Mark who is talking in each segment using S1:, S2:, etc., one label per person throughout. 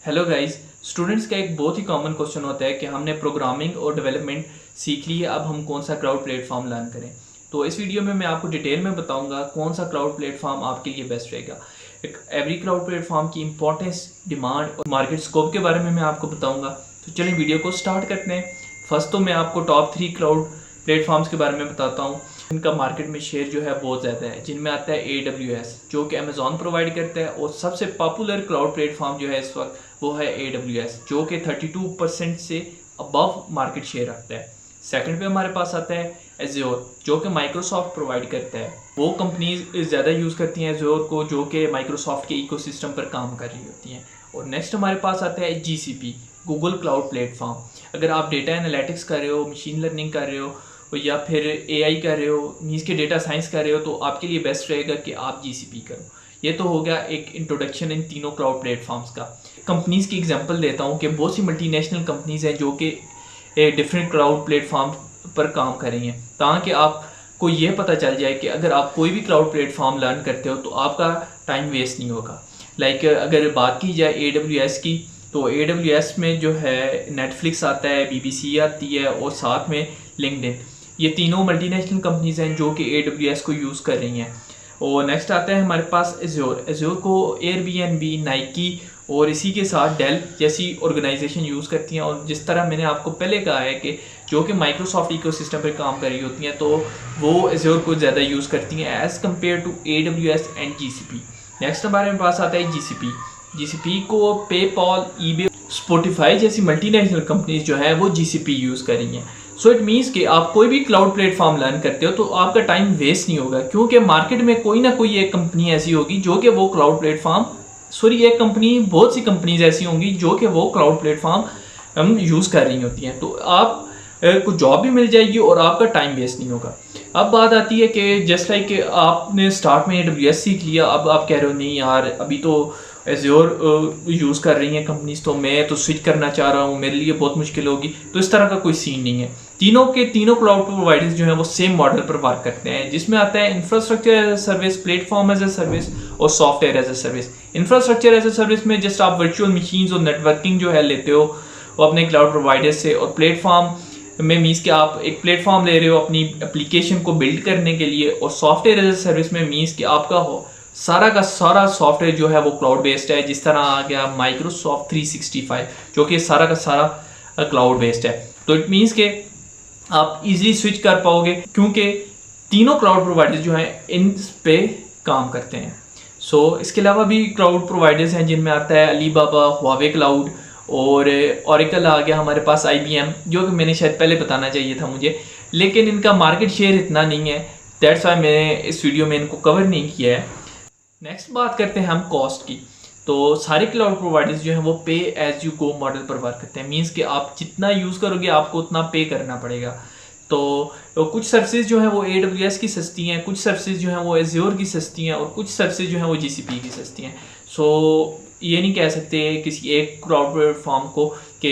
S1: Hello guys. Students का एक बहुत ही कॉमन क्वेश्चन होता है कि हमने प्रोग्रामिंग और डेवलपमेंट सीख ली है, अब हम कौन सा क्लाउड प्लेटफॉर्म लर्न करें। तो इस वीडियो में मैं आपको डिटेल में बताऊंगा कौन सा क्लाउड प्लेटफॉर्म आपके लिए बेस्ट रहेगा। एक एवरी क्लाउड प्लेटफॉर्म की इंपॉर्टेंस, डिमांड और मार्केट स्कोप के बारे में मैं आपको बताऊंगा। तो चलिए वीडियो को स्टार्ट करते हैं। फर्स्ट तो मैं आपको टॉप 3 क्लाउड प्लेटफॉर्म्स के बारे में बताता हूँ। इनका मार्केट में शेयर जो है बहुत ज़्यादा है, जिनमें आता है AWS जो कि अमेजॉन प्रोवाइड करता है, और सबसे पॉपुलर क्लाउड प्लेटफॉर्म जो है इस वक्त वो है AWS जो कि 32% से अबव मार्केट शेयर रखता है। सेकंड पे हमारे पास आता है Azure जो कि माइक्रोसॉफ्ट प्रोवाइड करता है। वो कंपनीज ज़्यादा यूज़ करती हैं Azure को, जो कि माइक्रोसॉफ्ट के इकोसिस्टम पर काम कर रही होती हैं। और नेक्स्ट हमारे पास आता है GCP, गूगल क्लाउड प्लेटफॉर्म। अगर आप डेटा एनालिटिक्स कर रहे हो, मशीन लर्निंग कर रहे हो या फिर AI कर रहे हो, मीन्स के डेटा साइंस कर रहे हो, तो आपके लिए बेस्ट रहेगा कि आप GCP करो। ये तो हो गया एक इंट्रोडक्शन इन तीनों क्लाउड प्लेटफॉर्म्स का। कंपनीज़ की एग्जांपल देता हूँ कि बहुत सी मल्टीनेशनल कंपनीज़ हैं जो कि डिफरेंट क्लाउड प्लेटफॉर्म पर काम कर रही हैं, ताकि आपको ये पता चल जाए कि अगर आप कोई भी क्लाउड प्लेटफॉर्म लर्न करते हो तो आपका टाइम वेस्ट नहीं होगा। लाइक अगर बात की जाए AWS की, तो AWS में जो है नेटफ्लिक्स आता है, BBC आती है और साथ में लिंक्डइन। ये तीनों मल्टीनेशनल कंपनीज़ हैं जो कि AWS को यूज़ कर रही हैं। और नेक्स्ट आता है हमारे पास Azure को Airbnb, नाइकी और इसी के साथ डेल जैसी ऑर्गेनाइजेशन यूज़ करती हैं। और जिस तरह मैंने आपको पहले कहा है कि जो कि माइक्रोसॉफ्ट इकोसिस्टम पर काम कर रही होती हैं, तो वो Azure को ज़्यादा यूज़ करती हैं as compare to AWS and GCP। Next हमारे पास आता है GCP को पेपॉल, ईबे, स्पॉटिफाई जैसी मल्टीनेशनल कंपनीज जो है वो GCP यूज़ कर रही हैं। सो इट मीन्स कि आप कोई भी क्लाउड प्लेटफॉर्म लर्न करते हो तो आपका टाइम वेस्ट नहीं होगा, क्योंकि मार्केट में कोई ना कोई एक कंपनी ऐसी होगी जो कि वो क्लाउड प्लेटफॉर्म बहुत सी कंपनीज ऐसी होंगी जो कि वो क्लाउड प्लेटफॉर्म यूज़ कर रही होती हैं। तो आप को जॉब भी मिल जाएगी और आपका टाइम वेस्ट नहीं होगा। अब बात आती है कि जस्ट लाइक कि आपने स्टार्ट में AWS सीख लिया, अब आप कह रहे हो नहीं यार अभी तो Azure यूज़ कर रही हैं कंपनीज, तो मैं तो स्विच करना चाह रहा हूँ, मेरे लिए बहुत मुश्किल होगी। तो इस तरह का कोई सीन नहीं है। तीनों के तीनों क्लाउड प्रोवाइडर्स जो हैं वो सेम मॉडल पर वर्क करते हैं, जिसमें आता है infrastructure as a service, platform as a service और software as a service. Infrastructure as a service में जस्ट आप वर्चुअल मशीन्स और नेटवर्किंग जो है लेते हो वो अपने क्लाउड प्रोवाइडर से, और प्लेटफॉर्म में मीन्स कि आप एक प्लेटफॉर्म ले रहे हो अपनी एप्लीकेशन को बिल्ड करने के लिए, और सॉफ्टवेयर एज ए सर्विस में मीन्स कि आपका हो सारा का सारा सॉफ्टवेयर जो है वो क्लाउड बेस्ड है। जिस तरह आ गया माइक्रोसॉफ्ट 365 जो कि सारा का सारा क्लाउड बेस्ड है। तो इट मीन्स कि आप इजीली स्विच कर पाओगे, क्योंकि तीनों क्लाउड प्रोवाइडर्स जो हैं इन पे काम करते हैं। सो इसके अलावा भी क्लाउड प्रोवाइडर्स हैं जिनमें आता है अलीबाबा, हुआवे क्लाउड और ओरेकल आ गया हमारे पास, IBM जो कि मैंने शायद पहले बताना चाहिए था मुझे, लेकिन इनका मार्केट शेयर इतना नहीं है, दैट्स वाई मैंने इस वीडियो में इनको कवर नहीं किया है। नेक्स्ट बात करते हैं हम कॉस्ट की। तो सारे क्लाउड प्रोवाइडर्स जो हैं वो पे एज यू गो मॉडल पर वर्क करते हैं, मींस कि आप जितना यूज़ करोगे आपको उतना पे करना पड़ेगा। तो कुछ सर्विसेज जो हैं वो AWS की सस्ती हैं, कुछ सर्विसेज जो हैं वो Azure की सस्ती हैं, और कुछ सर्विसेज जो हैं वो GCP की सस्ती हैं। सो ये नहीं कह सकते किसी एक क्लाउड प्लेटफॉर्म को कि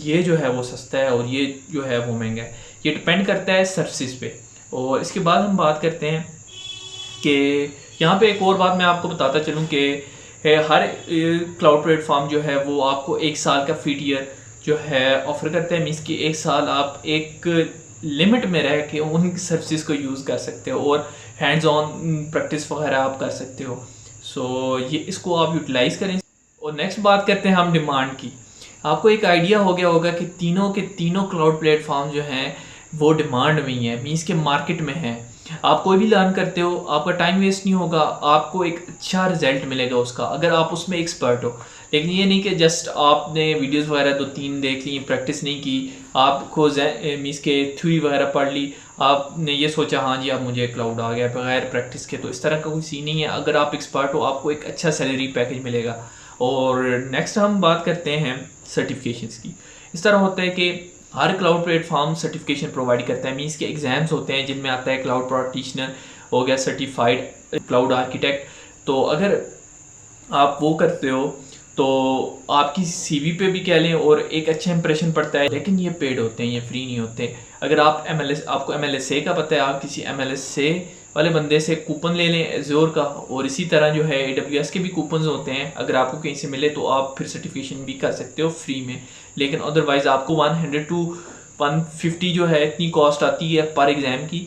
S1: ये जो है वो सस्ता है और ये जो है वो महंगा है। ये डिपेंड करता है सर्विसेज पे। और इसके बाद हम बात करते हैं कि यहाँ पे एक और बात मैं आपको बताता चलूँ कि हर क्लाउड प्लेटफॉर्म जो है वो आपको 1 साल का फ्री टियर जो है ऑफर करता है, मीन्स कि 1 साल आप एक लिमिट में रह के उन सर्विसेज को यूज़ कर सकते हो और हैंड्स ऑन प्रैक्टिस वगैरह आप कर सकते हो। सो ये इसको आप यूटिलाइज़ करें। और नेक्स्ट बात करते हैं हम डिमांड की। आपको एक आइडिया हो गया होगा कि तीनों के तीनों क्लाउड प्लेटफॉर्म जो हैं वो डिमांड में ही है, मीन्स के मार्केट में है। आप कोई भी लर्न करते हो आपका टाइम वेस्ट नहीं होगा, आपको एक अच्छा रिजल्ट मिलेगा उसका अगर आप उसमें एक्सपर्ट हो। लेकिन ये नहीं कि जस्ट आपने वीडियोस वगैरह 2-3 देख ली, प्रैक्टिस नहीं की, आपको मीन्स के थ्योरी वगैरह पढ़ ली, आपने ये सोचा हाँ जी अब मुझे क्लाउड आ गया बगैर प्रैक्टिस के। तो इस तरह का कोई सीन नहीं है। अगर आप एक्सपर्ट हो आपको एक अच्छा सैलरी पैकेज मिलेगा। और नेक्स्ट हम बात करते हैं सर्टिफिकेशंस की। इस तरह होता है कि हर क्लाउड प्लेटफॉर्म सर्टिफिकेशन प्रोवाइड करता है, मीन्स के एग्जाम्स होते हैं जिनमें आता है क्लाउड प्रैक्टिशनर हो गया, सर्टिफाइड क्लाउड आर्किटेक्ट। तो अगर आप वो करते हो तो आपकी CV पे भी कह लें और एक अच्छा इंप्रेशन पड़ता है। लेकिन ये पेड होते हैं, ये फ्री नहीं होते। अगर आप आपको MLSA का पता है, आप किसी MLS से वाले बंदे से कूपन ले लें एज़्योर का, और इसी तरह जो है AWS के भी कूपन्स होते हैं, अगर आपको कहीं से मिले तो आप फिर सर्टिफिकेशन भी कर सकते हो फ्री में। लेकिन अदरवाइज़ आपको 100 to 150 जो है इतनी कॉस्ट आती है पर एग्ज़ाम की,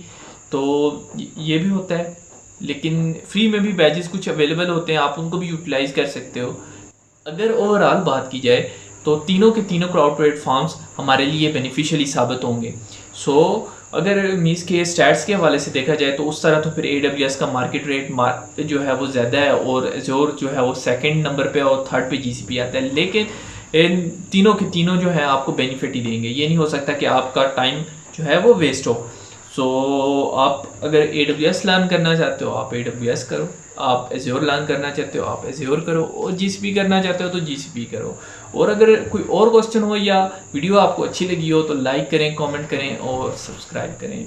S1: तो ये भी होता है। लेकिन फ्री में भी बैचेस कुछ अवेलेबल होते हैं, आप उनको भी यूटिलाइज़ कर सकते हो। अगर ओवरऑल बात की जाए तो तीनों के तीनों क्राउड प्लेटफॉर्म्स हमारे लिए बेनिफिशियली साबित होंगे। अगर मीन्स के स्टैट्स के हवाले से देखा जाए तो उस तरह तो फिर AWS का मार्केट रेट जो है वो ज़्यादा है, और एज़्योर जो है वो सेकंड नंबर पे और थर्ड पे GCP आता है। लेकिन इन तीनों के तीनों जो है आपको बेनिफिट ही देंगे। ये नहीं हो सकता कि आपका टाइम जो है वो वेस्ट हो। आप अगर AWS लर्न करना चाहते हो आप AWS करो, आप एज़्योर लर्न करना चाहते हो आप एज़्योर करो, और GCP करना चाहते हो तो GCP करो। और अगर कोई और क्वेश्चन हो या वीडियो आपको अच्छी लगी हो तो लाइक करें, कमेंट करें और सब्सक्राइब करें।